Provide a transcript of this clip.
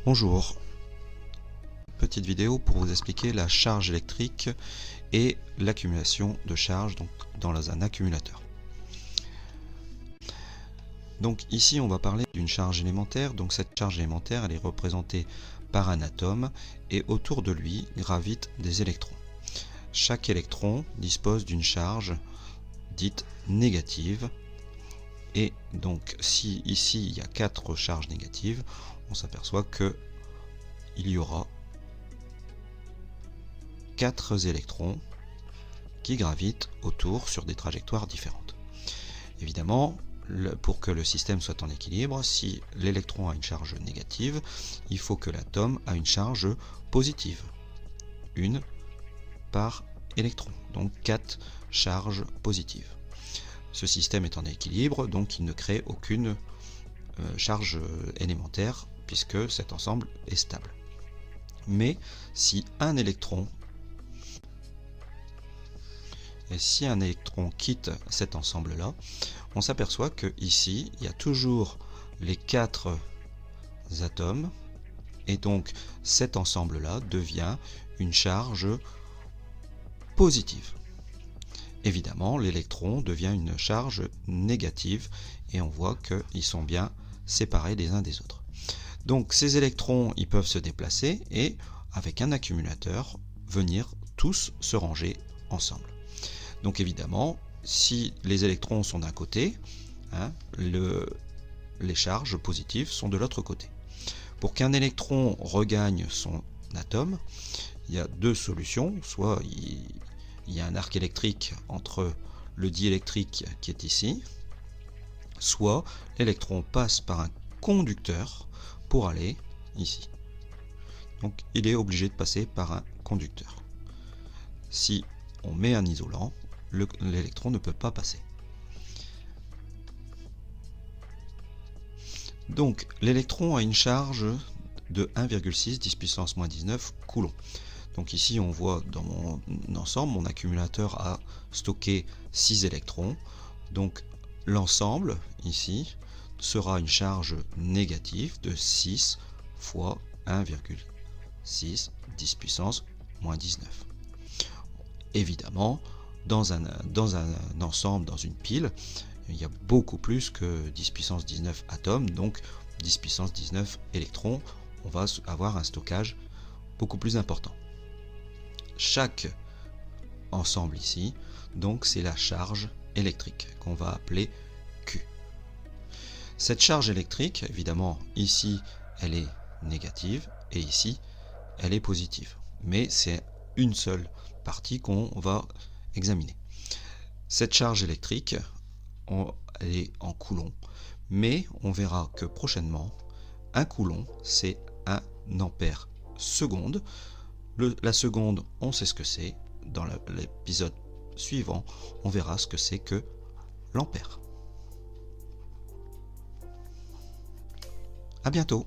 Bonjour, petite vidéo pour vous expliquer la charge électrique et l'accumulation de charge dans un accumulateur. Donc ici on va parler d'une charge élémentaire. Donc cette charge élémentaire elle est représentée par un atome et autour de lui gravitent des électrons. Chaque électron dispose d'une charge dite négative. Et donc si ici il y a 4 charges négatives, on s'aperçoit que il y aura 4 électrons qui gravitent autour sur des trajectoires différentes. Évidemment, pour que le système soit en équilibre, si l'électron a une charge négative, il faut que l'atome a une charge positive. Une par électron, donc 4 charges positives. Ce système est en équilibre, donc il ne crée aucune charge élémentaire puisque cet ensemble est stable. Mais si un électron quitte cet ensemble-là, on s'aperçoit que ici, il y a toujours les 4 atomes, et donc cet ensemble-là devient une charge positive. Évidemment, l'électron devient une charge négative, et on voit qu'ils sont bien séparés les uns des autres. Donc ces électrons, ils peuvent se déplacer, et avec un accumulateur, venir tous se ranger ensemble. Donc évidemment, si les électrons sont d'un côté, les charges positives sont de l'autre côté. Pour qu'un électron regagne son atome, il y a 2 solutions. Soit il y a un arc électrique entre le diélectrique qui est ici, soit l'électron passe par un conducteur pour aller ici. Donc il est obligé de passer par un conducteur. Si on met un isolant, l'électron ne peut pas passer. Donc l'électron a une charge de 1,6 10 puissance moins 19 coulombs. Donc ici on voit dans mon ensemble, mon accumulateur a stocké 6 électrons. Donc l'ensemble ici sera une charge négative de 6 fois 1,6 10 puissance moins 19. Évidemment, dans un ensemble, dans une pile, il y a beaucoup plus que 10 puissance 19 atomes, donc 10 puissance 19 électrons. On va avoir un stockage beaucoup plus important. Chaque ensemble ici, donc c'est la charge électrique qu'on va appeler Q. Cette charge électrique, évidemment, ici, elle est négative et ici, elle est positive. Mais c'est une seule partie qu'on va examiner. Cette charge électrique, elle est en coulomb, mais on verra que prochainement, un coulomb, c'est 1 ampère seconde. La seconde, on sait ce que c'est. Dans l'épisode suivant, on verra ce que c'est que l'ampère. À bientôt.